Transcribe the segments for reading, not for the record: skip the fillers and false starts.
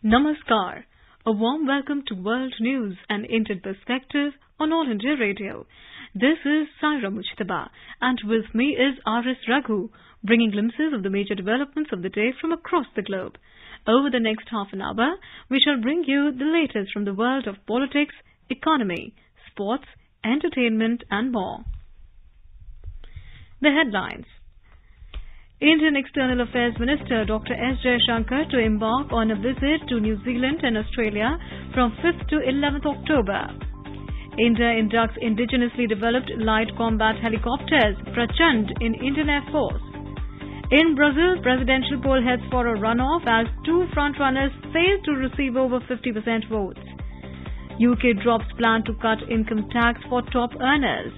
Namaskar. A warm welcome to World News and Indian Perspective on All India Radio. This is Saira Mujtaba, and with me is R.S. Raghu, bringing glimpses of the major developments of the day from across the globe. Over the next half an hour, we shall bring you the latest from the world of politics, economy, sports, entertainment and more. The headlines. Indian External Affairs Minister Dr. S. Jaishankar to embark on a visit to New Zealand and Australia from 5th to 11th October. India inducts indigenously developed light combat helicopters, Prachand, in Indian Air Force. In Brazil, presidential poll heads for a runoff as two frontrunners fail to receive over 50% votes. UK drops plan to cut income tax for top earners.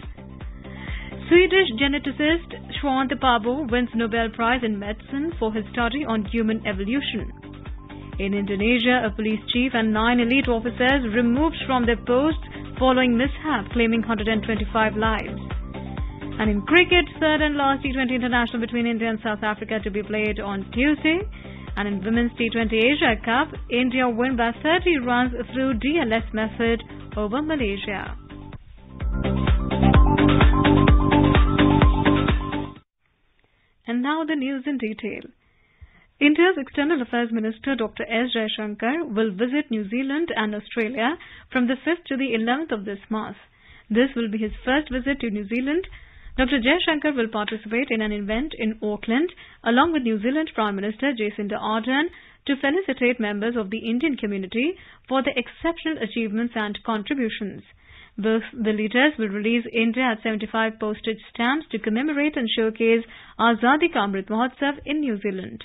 Swedish geneticist Svante Pääbo wins Nobel Prize in Medicine for his study on human evolution. In Indonesia, a police chief and 9 elite officers removed from their posts following mishap, claiming 125 lives. And in cricket, third and last T20 international between India and South Africa to be played on Tuesday. And in Women's T20 Asia Cup, India win by 30 runs through DLS method over Malaysia. And now the news in detail. India's External Affairs Minister Dr. S. Jaishankar will visit New Zealand and Australia from the 5th to the 11th of this month. This will be his first visit to New Zealand. Dr. Jaishankar will participate in an event in Auckland along with New Zealand Prime Minister Jacinda Ardern to felicitate members of the Indian community for their exceptional achievements and contributions. Both the leaders will release India at 75 postage stamps to commemorate and showcase Azadi Ka Amrit Mahotsav in New Zealand.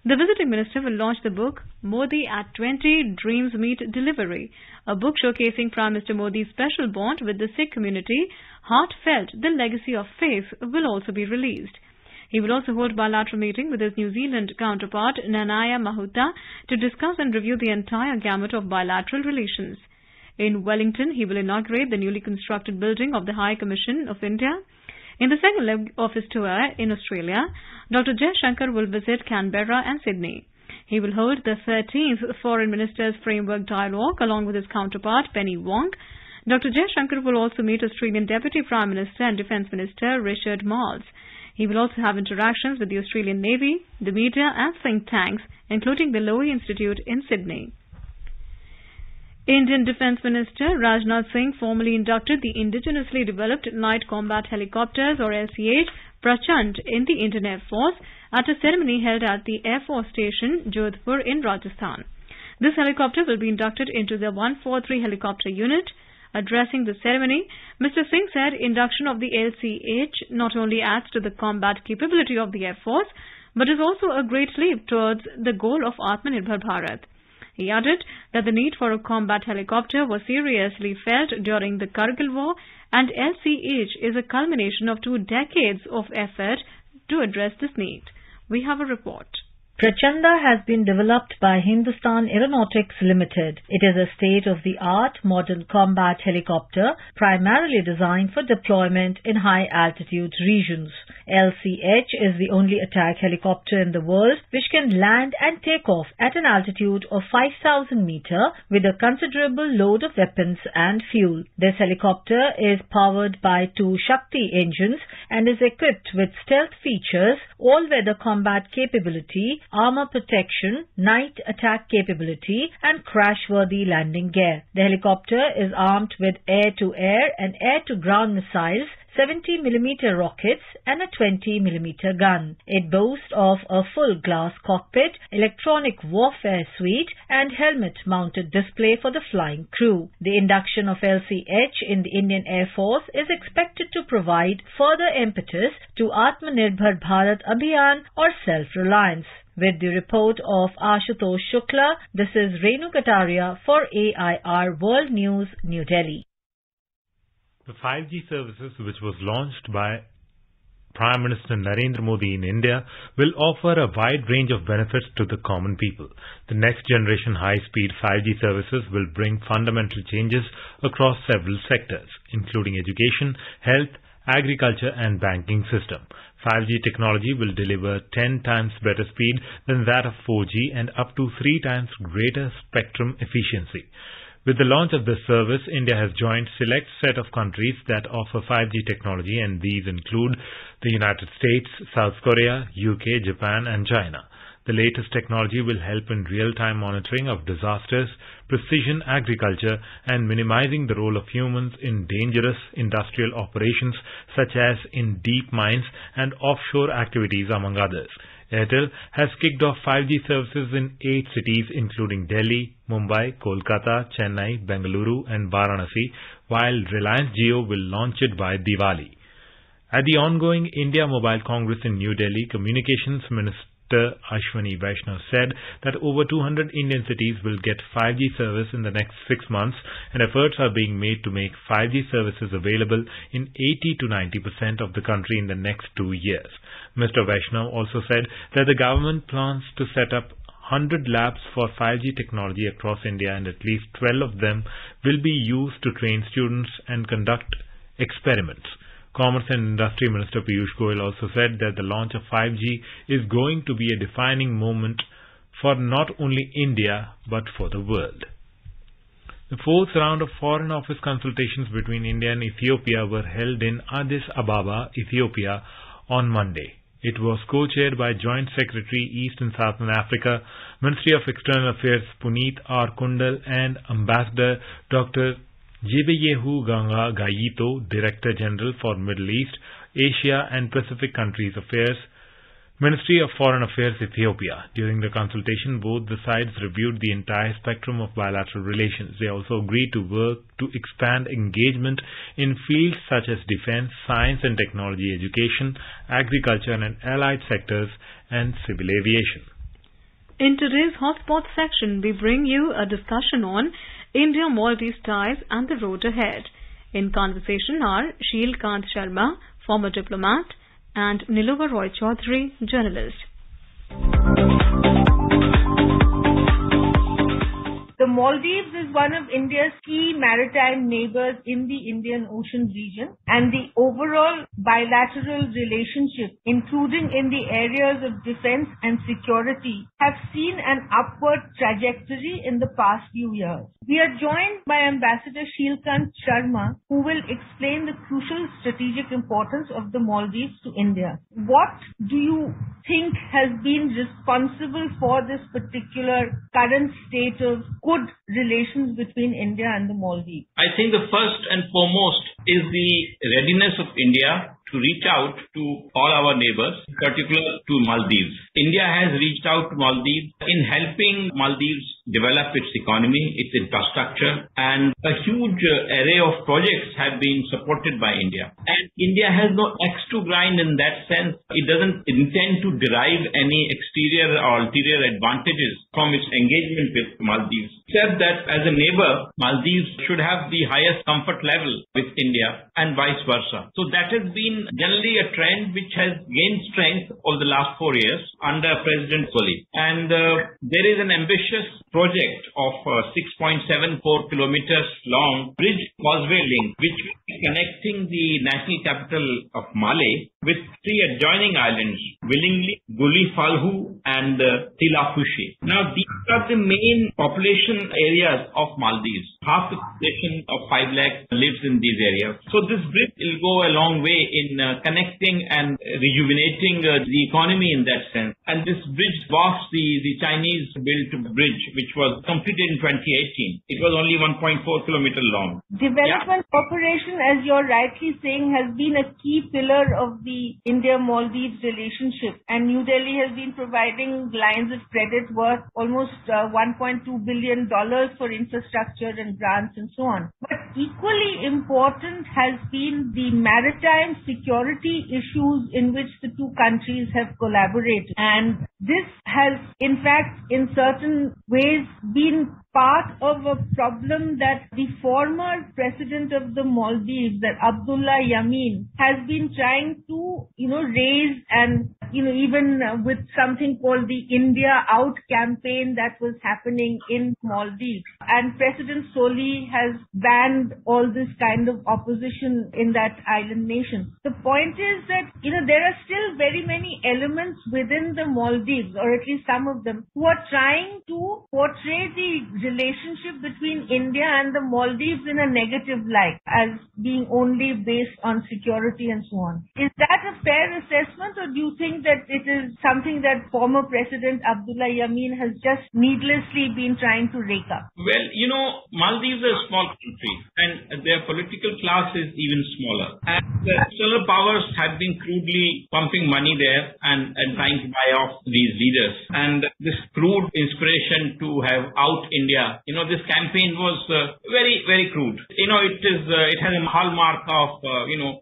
The visiting minister will launch the book Modi at 20 Dreams Meet Delivery, a book showcasing Prime Minister Modi's special bond with the Sikh community. Heartfelt, the legacy of faith will also be released. He will also hold bilateral meeting with his New Zealand counterpart Nanaya Mahuta to discuss and review the entire gamut of bilateral relations. In Wellington, he will inaugurate the newly constructed building of the High Commission of India. In the second leg of his tour in Australia, Dr. Jaishankar will visit Canberra and Sydney. He will hold the 13th Foreign Ministers Framework Dialogue along with his counterpart Penny Wong. Dr. Jaishankar will also meet Australian Deputy Prime Minister and Defence Minister Richard Marles. He will also have interactions with the Australian Navy, the media and think tanks, including the Lowy Institute in Sydney. Indian Defence Minister Rajnath Singh formally inducted the indigenously developed light combat helicopters or LCH Prachand in the Indian Air Force at a ceremony held at the Air Force Station, Jodhpur in Rajasthan. This helicopter will be inducted into the 143 helicopter unit. Addressing the ceremony, Mr. Singh said induction of the LCH not only adds to the combat capability of the Air Force, but is also a great leap towards the goal of Atmanirbhar Bharat. He added that the need for a combat helicopter was seriously felt during the Kargil War, and LCH is a culmination of 2 decades of effort to address this need. We have a report. Prachanda has been developed by Hindustan Aeronautics Limited. It is a state-of-the-art modern combat helicopter primarily designed for deployment in high-altitude regions. LCH is the only attack helicopter in the world which can land and take off at an altitude of 5,000 meters with a considerable load of weapons and fuel. This helicopter is powered by 2 Shakti engines and is equipped with stealth features, all-weather combat capability, armor protection, night attack capability and crash-worthy landing gear. The helicopter is armed with air-to-air and air-to-ground missiles, 70mm rockets and a 20mm gun. It boasts of a full glass cockpit, electronic warfare suite and helmet-mounted display for the flying crew. The induction of LCH in the Indian Air Force is expected to provide further impetus to Atmanirbhar Bharat Abhiyan or self-reliance. With the report of Ashutosh Shukla, this is Renu Kataria for AIR World News, New Delhi. The 5G services, which was launched by Prime Minister Narendra Modi in India, will offer a wide range of benefits to the common people. The next generation high-speed 5G services will bring fundamental changes across several sectors, including education, health, agriculture and banking system. 5G technology will deliver 10 times better speed than that of 4G and up to 3 times greater spectrum efficiency. With the launch of this service, India has joined select set of countries that offer 5G technology, and these include the United States, South Korea, UK, Japan and China. The latest technology will help in real-time monitoring of disasters, precision agriculture and minimizing the role of humans in dangerous industrial operations such as in deep mines and offshore activities, among others. Airtel has kicked off 5G services in 8 cities including Delhi, Mumbai, Kolkata, Chennai, Bengaluru and Varanasi, while Reliance Jio will launch it by Diwali. At the ongoing India Mobile Congress in New Delhi, Communications Minister Ashwani Vaishnaw said that over 200 Indian cities will get 5G service in the next 6 months, and efforts are being made to make 5G services available in 80 to 90% of the country in the next 2 years. Mr. Vaishnaw also said that the government plans to set up 100 labs for 5G technology across India, and at least 12 of them will be used to train students and conduct experiments. Commerce and Industry Minister Piyush Goyal also said that the launch of 5G is going to be a defining moment for not only India but for the world. The fourth round of Foreign Office consultations between India and Ethiopia were held in Addis Ababa, Ethiopia on Monday. It was co-chaired by Joint Secretary East and Southern Africa, Ministry of External Affairs Puneet R. Kundal and Ambassador Dr. Jebeyehu Ganga Gayito, Director General for Middle East, Asia and Pacific Countries Affairs, Ministry of Foreign Affairs, Ethiopia. During the consultation, both the sides reviewed the entire spectrum of bilateral relations. They also agreed to work to expand engagement in fields such as defense, science and technology, education, agriculture and allied sectors, and civil aviation. In today's Hotspot section, we bring you a discussion on India-Maldives ties and the road ahead. In conversation are Sheelkant Sharma, former diplomat, and Nilofer Roy Chaudhary, journalist. The Maldives is one of India's key maritime neighbors in the Indian Ocean region, and the overall bilateral relationship, including in the areas of defense and security, have seen an upward trajectory in the past few years. We are joined by Ambassador Sheelkant Sharma, who will explain the crucial strategic importance of the Maldives to India. What do you think has been responsible for this particular current state of good relations between India and the Maldives? I think the first and foremost is the readiness of India to reach out to all our neighbors, particularly to Maldives. India has reached out to Maldives in helping Maldives develop its economy, its infrastructure, and a huge array of projects have been supported by India. And India has no axe to grind in that sense. It doesn't intend to derive any exterior or ulterior advantages from its engagement with Maldives, except that as a neighbor, Maldives should have the highest comfort level with India and vice versa. So that has been generally a trend which has gained strength over the last 4 years under President Soli. And there is an ambitious project of 6.74 kilometers long bridge causeway link which will be connecting the national capital of Male with 3 adjoining islands, Willingly, Guli Falhu and Tilafushi. Now these are the main population areas of Maldives. Half the population of 5 lakh lives in these areas. So this bridge will go a long way in connecting and rejuvenating the economy in that sense. And this bridge was the Chinese built bridge which was completed in 2018. It was only 1.4 kilometer long. Development cooperation, as you're rightly saying, has been a key pillar of the India-Maldives relationship, and New Delhi has been providing lines of credit worth almost $1.2 billion for infrastructure and grants and so on. But equally important has been the maritime security issues in which the two countries have collaborated. And this has, in fact, in certain ways been part of a problem that the former president of the Maldives, that Abdullah Yamin, has been trying to, raise and, even with something called the India Out campaign that was happening in Maldives. And President Soli has banned all this kind of opposition in that island nation. The point is that, there are still very many elements within the Maldives, or at least some of them, who are trying to portray the relationship between India and the Maldives in a negative light, as being only based on security and so on. Is that a fair assessment, or do you think that it is something that former President Abdullah Yameen has just needlessly been trying to rake up? Well, Maldives is a small country and their political class is even smaller. And the external powers have been crudely pumping money there and trying to buy off these leaders. And this crude inspiration to have out India, this campaign was very, very crude. It has a hallmark of,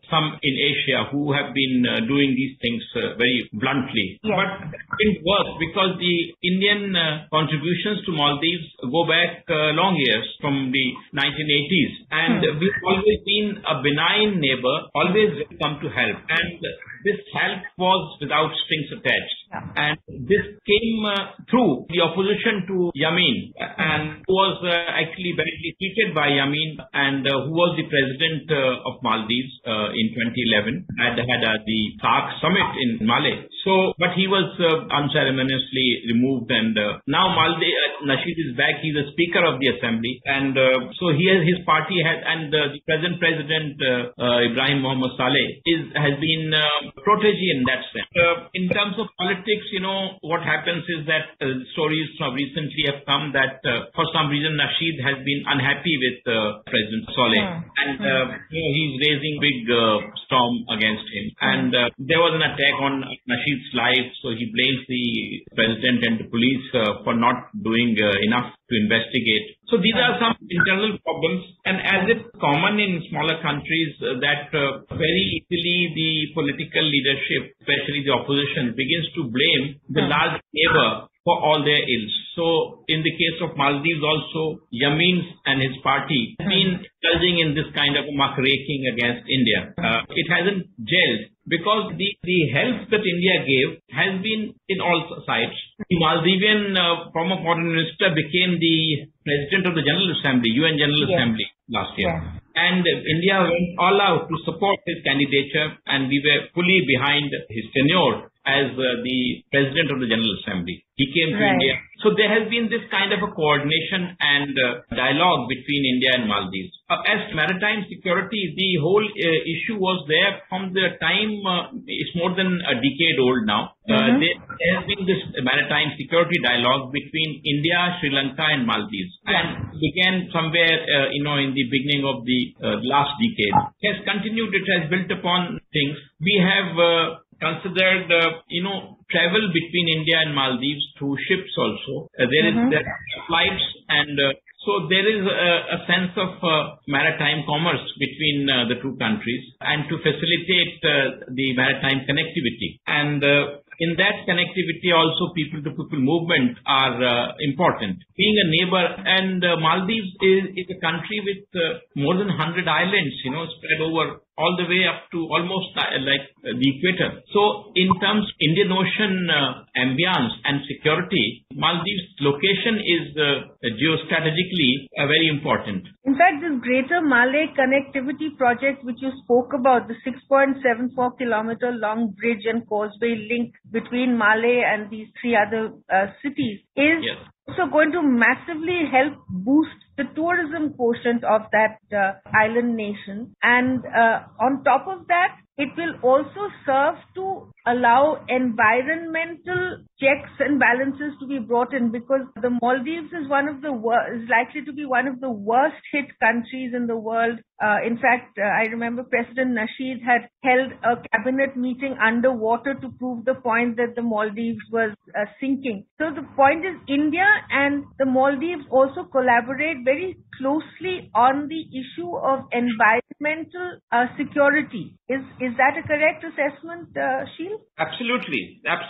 some in Asia who have been doing these things very bluntly. Yes. But it didn't work because the Indian contributions to Maldives go back long years, from the 1980s. And we've always been a benign neighbor, always come to help. And this help was without strings attached. Yeah. And this came through the opposition to Yameen, and who was actually badly treated by Yameen, and who was the president of Maldives in 2011, had the SAARC summit in Malé. But he was unceremoniously removed, and now Nasheed is back. He's the speaker of the assembly, and so his party has, and the present president Ibrahim Mohammed Saleh has been protege in that sense. In terms of politics, what happens is that stories recently have come that for some reason Nasheed has been unhappy with President Saleh, and he's raising big storm against him. And there was an attack on Nasheed's life, so he blames the president and the police for not doing enough to investigate. So these are some internal problems, and as it's common in smaller countries that very easily the political leadership, especially the opposition, begins to blame the large neighbor for all their ills. So in the case of Maldives also, Yameen and his party have been indulging in this kind of muckraking against India. It hasn't gelled because the help that India gave has been in all sides. The Maldivian former foreign minister became the president of the General Assembly, UN General Assembly last year. And India went all out to support his candidature, and we were fully behind his tenure as the president of the General Assembly. He came to India. So there has been this kind of a coordination and dialogue between India and Maldives. As maritime security, the whole issue was there from the time, it's more than a decade old now. There has been this maritime security dialogue between India, Sri Lanka and Maldives. And began somewhere, in the beginning of the last decade. It has continued, it has built upon things. We have considered, travel between India and Maldives through ships also. There are flights, and so there is a sense of maritime commerce between the two countries, and to facilitate the maritime connectivity. And in that connectivity also people-to-people movement are important. Being a neighbor, and Maldives is a country with more than 100 islands, spread over all the way up to almost like the equator. So in terms of Indian Ocean ambience and security, Maldives' location is geostrategically very important. In fact, this Greater Malay Connectivity Project, which you spoke about, the 6.74 kilometer long bridge and causeway link between Malé and these three other cities, is also going to massively help boost the tourism quotient of that island nation. And on top of that, it will also serve to allow environmental checks and balances to be brought in, because the Maldives is is likely to be one of the worst hit countries in the world. In fact, I remember President Nasheed had held a cabinet meeting underwater to prove the point that the Maldives was sinking. So the point is, India and the Maldives also collaborate very closely on the issue of environmental security. Is that a correct assessment, Sheel? Absolutely. That's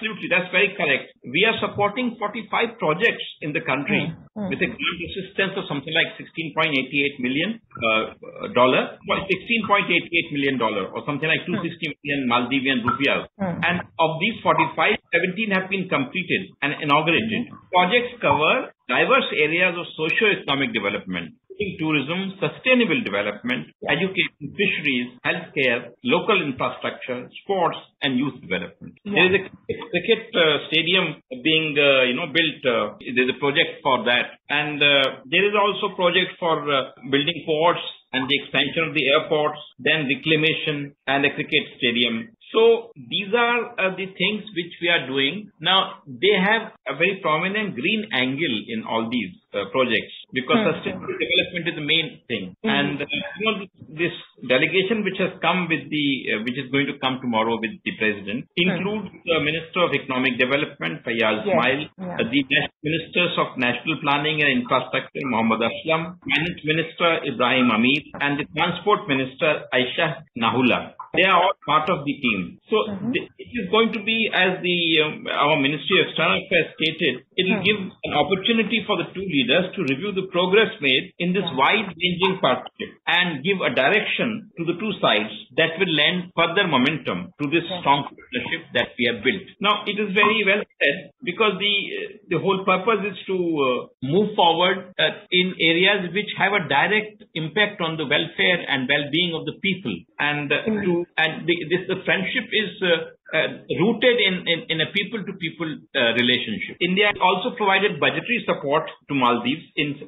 very correct. We are supporting 45 projects in the country with a grant assistance of something like $16.88 million, $16.88 million or something like 260 million Maldivian rupiahs. And of these 45, 17 have been completed and inaugurated. Projects cover diverse areas of socio-economic development, including tourism, sustainable development, education, fisheries, healthcare, local infrastructure, sports, and youth development. There is a cricket stadium being built. There's a project for that. And there is also project for building ports and the expansion of the airports, then reclamation and a cricket stadium. So these are the things which we are doing. Now, they have a very prominent green angle in all these projects because sustainable development is the main thing. And this delegation which has come with which is going to come tomorrow with the president includes the Minister of Economic Development, Fayyaz Ismail, the Ministers of National Planning and Infrastructure, Mohammad Aslam, Finance Minister Ibrahim Amir, and the Transport Minister Aisha Nahula. They are all part of the team. So it is going to be, as our Ministry of External Affairs stated, it will give an opportunity for the two leaders to review the progress made in this wide-ranging partnership and give a direction to the two sides that will lend further momentum to this strong partnership that we have built. Now, it is very well said because the whole purpose is to move forward in areas which have a direct impact on the welfare and well-being of the people, and the friendship is rooted in a people-to-people relationship. India also provided budgetary support to Maldives and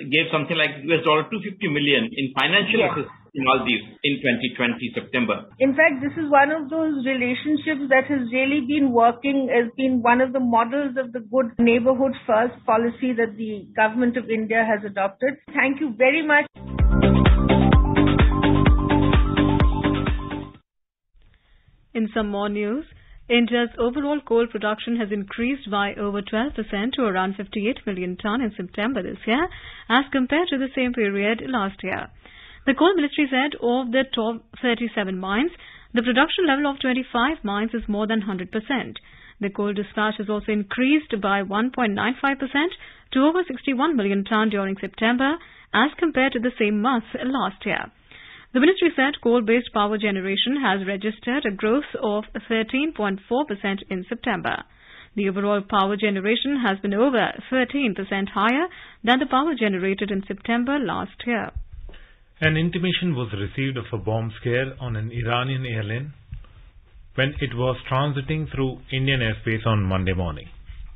gave something like $250 million in financial assistance to Maldives in 2020 September. In fact, this is one of those relationships that has really been working, has been one of the models of the good neighborhood first policy that the government of India has adopted. Thank you very much. In some more news, India's overall coal production has increased by over 12% to around 58 million tonne in September this year as compared to the same period last year. The Coal Ministry said of the top 37 mines, the production level of 25 mines is more than 100%. The coal dispatch has also increased by 1.95% to over 61 million tonne during September as compared to the same month last year. The ministry said coal-based power generation has registered a growth of 13.4% in September. The overall power generation has been over 13% higher than the power generated in September last year. An intimation was received of a bomb scare on an Iranian airline when it was transiting through Indian airspace on Monday morning.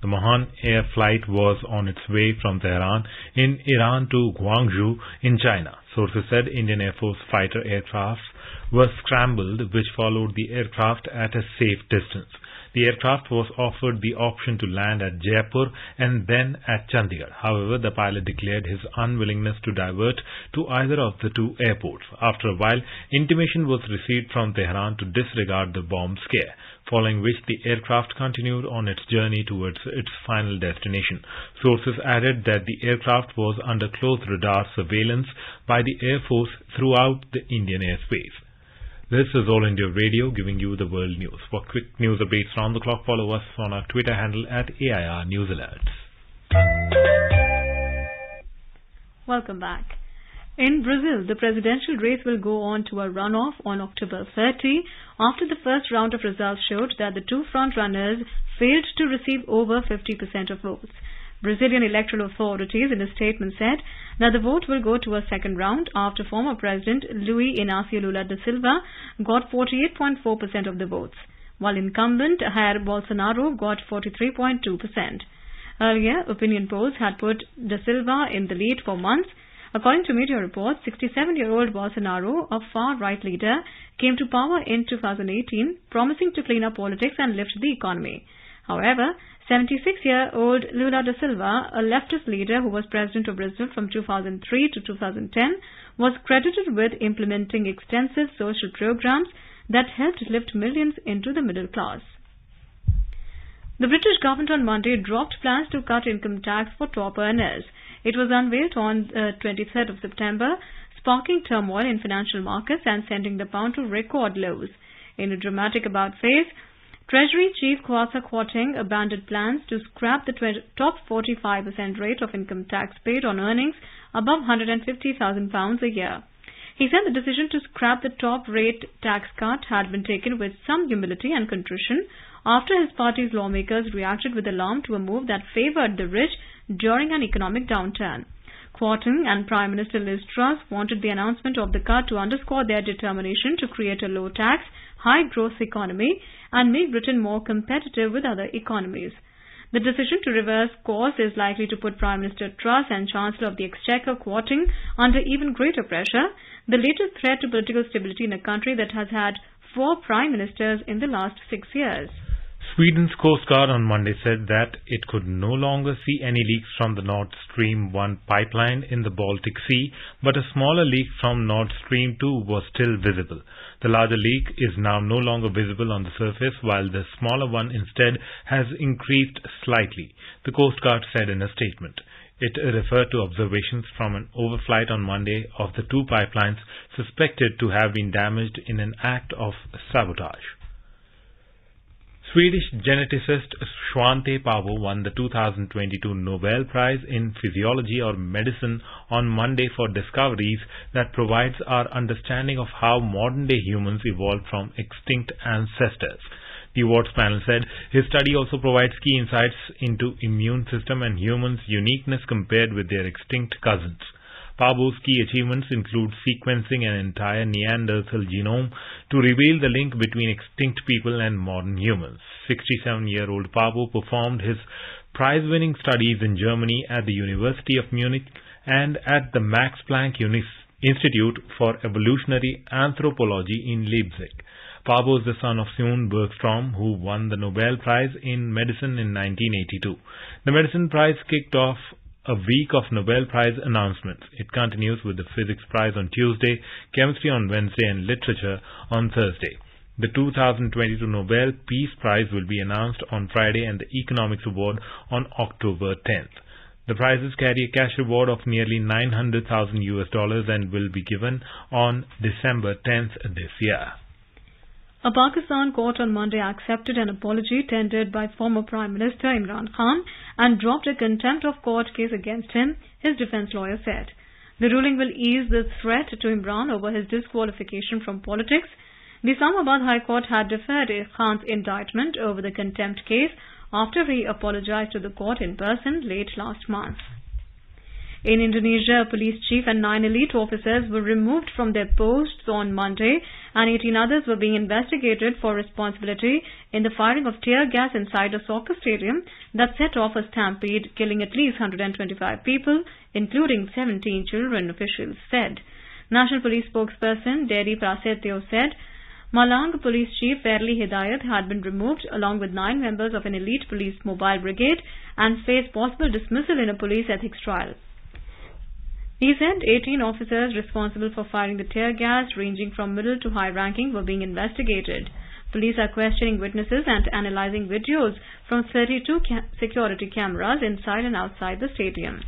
The Mahan Air flight was on its way from Tehran in Iran to Guangzhou in China. Sources said Indian Air Force fighter aircraft were scrambled, which followed the aircraft at a safe distance. The aircraft was offered the option to land at Jaipur and then at Chandigarh. However, the pilot declared his unwillingness to divert to either of the two airports. After a while, intimation was received from Tehran to disregard the bomb scare, following which the aircraft continued on its journey towards its final destination. Sources added that the aircraft was under close radar surveillance by the Air Force throughout the Indian airspace. This is All India Radio giving you the world news. For quick news updates round the clock, follow us on our Twitter handle at AIR News Alerts. Welcome back. In Brazil, the presidential race will go on to a runoff on October 30 after the first round of results showed that the two front-runners failed to receive over 50% of votes. Brazilian electoral authorities in a statement said that the vote will go to a second round after former President Luiz Inácio Lula da Silva got 48.4% of the votes, while incumbent Jair Bolsonaro got 43.2%. Earlier, opinion polls had put da Silva in the lead for months. According to media reports, 67-year-old Bolsonaro, a far-right leader, came to power in 2018, promising to clean up politics and lift the economy. However, 76-year-old Lula da Silva, a leftist leader who was president of Brazil from 2003 to 2010, was credited with implementing extensive social programs that helped lift millions into the middle class. The British government on Monday dropped plans to cut income tax for top earners. It was unveiled on 23rd of September, sparking turmoil in financial markets and sending the pound to record lows. In a dramatic about-face, Treasury Chief Kwasa Kwarteng abandoned plans to scrap the top 45% rate of income tax paid on earnings above £150,000 a year. He said the decision to scrap the top rate tax cut had been taken with some humility and contrition after his party's lawmakers reacted with alarm to a move that favoured the rich during an economic downturn. Kwarteng and Prime Minister Liz Truss wanted the announcement of the cut to underscore their determination to create a low-tax, high-growth economy and make Britain more competitive with other economies. The decision to reverse course is likely to put Prime Minister Truss and Chancellor of the Exchequer Kwarteng under even greater pressure, the latest threat to political stability in a country that has had 4 prime ministers in the last 6 years. Sweden's Coast Guard on Monday said that it could no longer see any leaks from the Nord Stream 1 pipeline in the Baltic Sea, but a smaller leak from Nord Stream 2 was still visible. The larger leak is now no longer visible on the surface, while the smaller one instead has increased slightly, the Coast Guard said in a statement. It referred to observations from an overflight on Monday of the 2 pipelines suspected to have been damaged in an act of sabotage. Swedish geneticist Svante Pääbo won the 2022 Nobel Prize in Physiology or Medicine on Monday for discoveries that provides our understanding of how modern-day humans evolved from extinct ancestors. The awards panel said his study also provides key insights into immune system and humans' uniqueness compared with their extinct cousins. Pääbo's key achievements include sequencing an entire Neanderthal genome to reveal the link between extinct people and modern humans. 67-year-old Pääbo performed his prize-winning studies in Germany at the University of Munich and at the Max Planck Institute for Evolutionary Anthropology in Leipzig. Pääbo is the son of Sune Bergstrom, who won the Nobel Prize in Medicine in 1982. The Medicine Prize kicked off a week of Nobel Prize announcements. It continues with the Physics Prize on Tuesday, Chemistry on Wednesday and Literature on Thursday. The 2022 Nobel Peace Prize will be announced on Friday and the Economics Award on October 10th. The prizes carry a cash reward of nearly $900,000 and will be given on December 10th this year. A Pakistan court on Monday accepted an apology tendered by former Prime Minister Imran Khan and dropped a contempt of court case against him, his defense lawyer said. The ruling will ease the threat to Imran over his disqualification from politics. The Islamabad High Court had deferred Khan's indictment over the contempt case after he apologized to the court in person late last month. In Indonesia, a police chief and 9 elite officers were removed from their posts on Monday and 18 others were being investigated for responsibility in the firing of tear gas inside a soccer stadium that set off a stampede, killing at least 125 people, including 17 children, officials said. National Police spokesperson Dedi Prasetyo said Malang Police Chief Fairly Hidayat had been removed along with 9 members of an elite police mobile brigade and faced possible dismissal in a police ethics trial. He said 18 officers responsible for firing the tear gas, ranging from middle to high ranking, were being investigated. Police are questioning witnesses and analyzing videos from 32 security cameras inside and outside the stadium.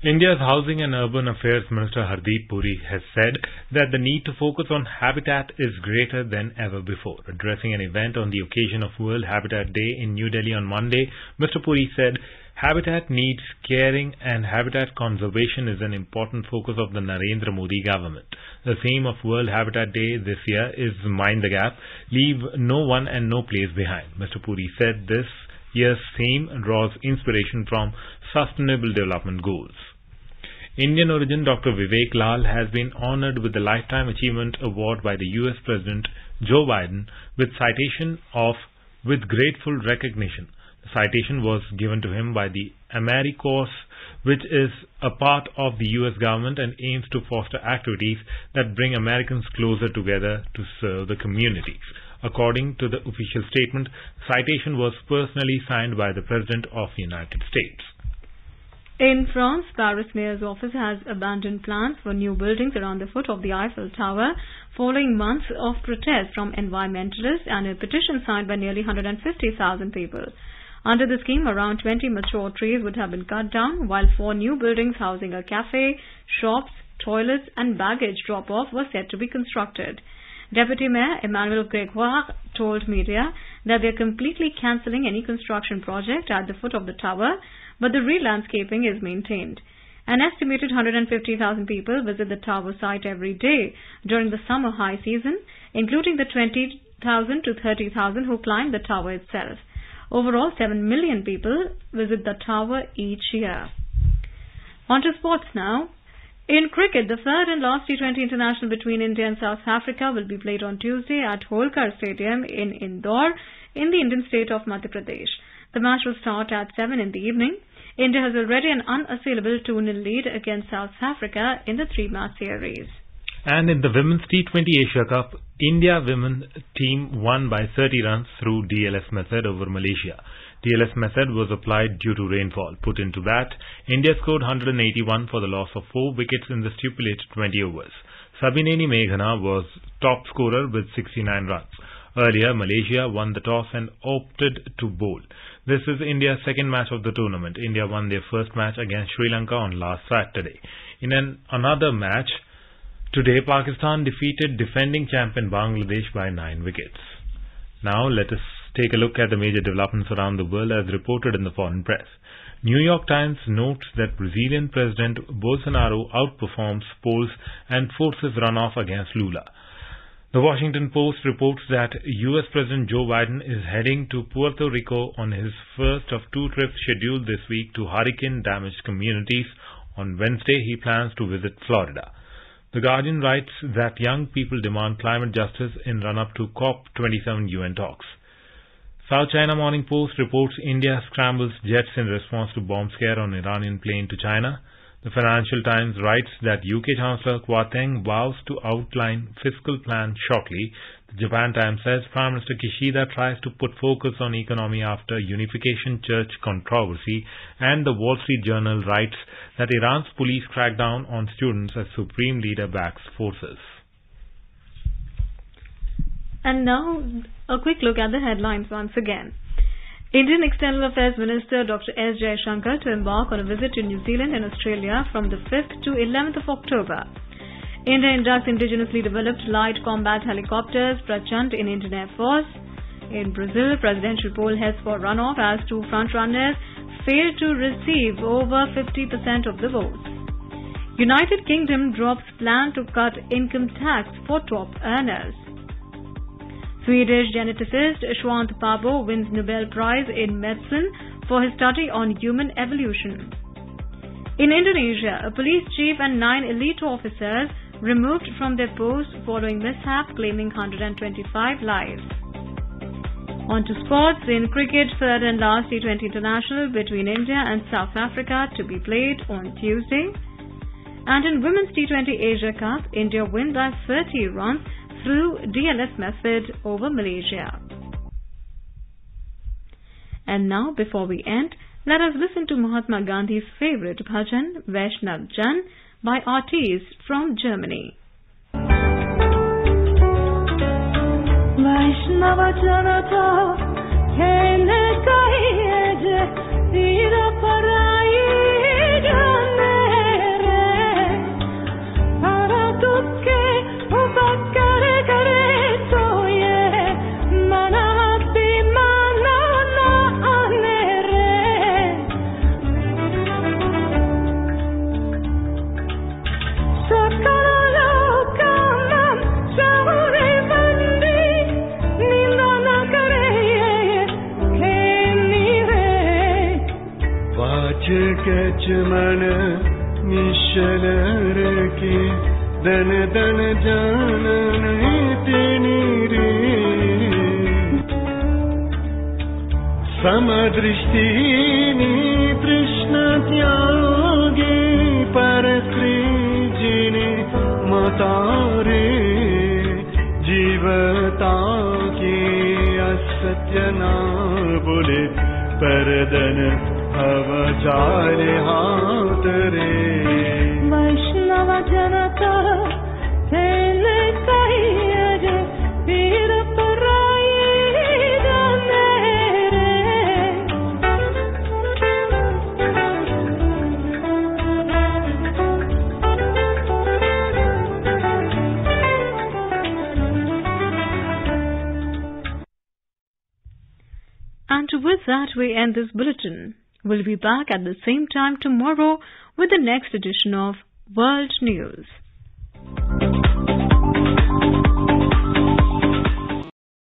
India's Housing and Urban Affairs Minister Hardeep Puri has said that the need to focus on habitat is greater than ever before. Addressing an event on the occasion of World Habitat Day in New Delhi on Monday, Mr. Puri said, "Habitat needs caring and habitat conservation is an important focus of the Narendra Modi government. The theme of World Habitat Day this year is Mind the Gap, Leave No One and No Place Behind." Mr. Puri said this year's theme draws inspiration from Sustainable Development Goals. Indian origin Dr. Vivek Lal has been honored with the Lifetime Achievement Award by the US President Joe Biden with citation of "with grateful recognition." The citation was given to him by the AmeriCorps, which is a part of the US government and aims to foster activities that bring Americans closer together to serve the communities. According to the official statement, the citation was personally signed by the President of the United States. In France, Paris Mayor's office has abandoned plans for new buildings around the foot of the Eiffel Tower following months of protest from environmentalists and a petition signed by nearly 150,000 people. Under the scheme, around 20 mature trees would have been cut down, while 4 new buildings housing a cafe, shops, toilets and baggage drop-off were set to be constructed. Deputy Mayor Emmanuel Gregoire told media that they are completely cancelling any construction project at the foot of the tower, but the re-landscaping is maintained. An estimated 150,000 people visit the tower site every day during the summer high season, including the 20,000 to 30,000 who climb the tower itself. Overall, 7 million people visit the tower each year. On to sports now. In cricket, the third and last T20 international between India and South Africa will be played on Tuesday at Holkar Stadium in Indore in the Indian state of Madhya Pradesh. The match will start at 7 in the evening. India has already an unassailable 2-0 lead against South Africa in the 3-match series. And in the Women's T20 Asia Cup, India women team won by 30 runs through DLS method over Malaysia. DLS method was applied due to rainfall. Put into bat, India scored 181 for the loss of 4 wickets in the stipulated 20 overs. Sabineni Meghana was top scorer with 69 runs. Earlier, Malaysia won the toss and opted to bowl. This is India's second match of the tournament. India won their first match against Sri Lanka on last Saturday. In another match, today Pakistan defeated defending champion Bangladesh by 9 wickets. Now let us take a look at the major developments around the world as reported in the foreign press. New York Times notes that Brazilian President Bolsonaro outperforms polls and forces runoff against Lula. The Washington Post reports that U.S. President Joe Biden is heading to Puerto Rico on his first of 2 trips scheduled this week to hurricane-damaged communities. On Wednesday, he plans to visit Florida. The Guardian writes that young people demand climate justice in run-up to COP27 UN talks. South China Morning Post reports India scrambles jets in response to bomb scare on Iranian plane to China. The Financial Times writes that UK Chancellor Kwarteng vows to outline fiscal plan shortly. The Japan Times says Prime Minister Kishida tries to put focus on economy after Unification Church controversy, and the Wall Street Journal writes that Iran's police crack down on students as Supreme Leader backs forces. And now, a quick look at the headlines once again. Indian External Affairs Minister Dr. S. Jaishankar to embark on a visit to New Zealand and Australia from the 5th to 11th of October. India inducts indigenously developed light combat helicopters Prachand in Indian Air Force. In Brazil, presidential poll heads for runoff as 2 frontrunners failed to receive over 50% of the votes. United Kingdom drops plan to cut income tax for top earners. Swedish geneticist Svante Pääbo wins Nobel Prize in Medicine for his study on human evolution. In Indonesia, a police chief and 9 elite officers removed from their posts following mishap, claiming 125 lives. On to sports. In cricket, third and last T20 international between India and South Africa to be played on Tuesday. And in Women's T20 Asia Cup, India win by 30 runs through DLS method over Malaysia. And now, before we end, let us listen to Mahatma Gandhi's favorite bhajan, Vaishnav Jan, by artists from Germany. Vaishnava Janata kene kahiye je tira parai jane re para dukke upakkar kare to ye mana bimana na ane re sakala lokanam savure bandi nindana kare keni re vaach kech man mishalar ki dan dan janani teni re samadrishti ni trishna tyage parasri jini matare जीवता की असत्य ना बोले परदन अवचारे हाथ रे वैष्णव जनता तेने कहिए जे पीर पराई जाने रे that, we end this bulletin. We'll be back at the same time tomorrow with the next edition of World News.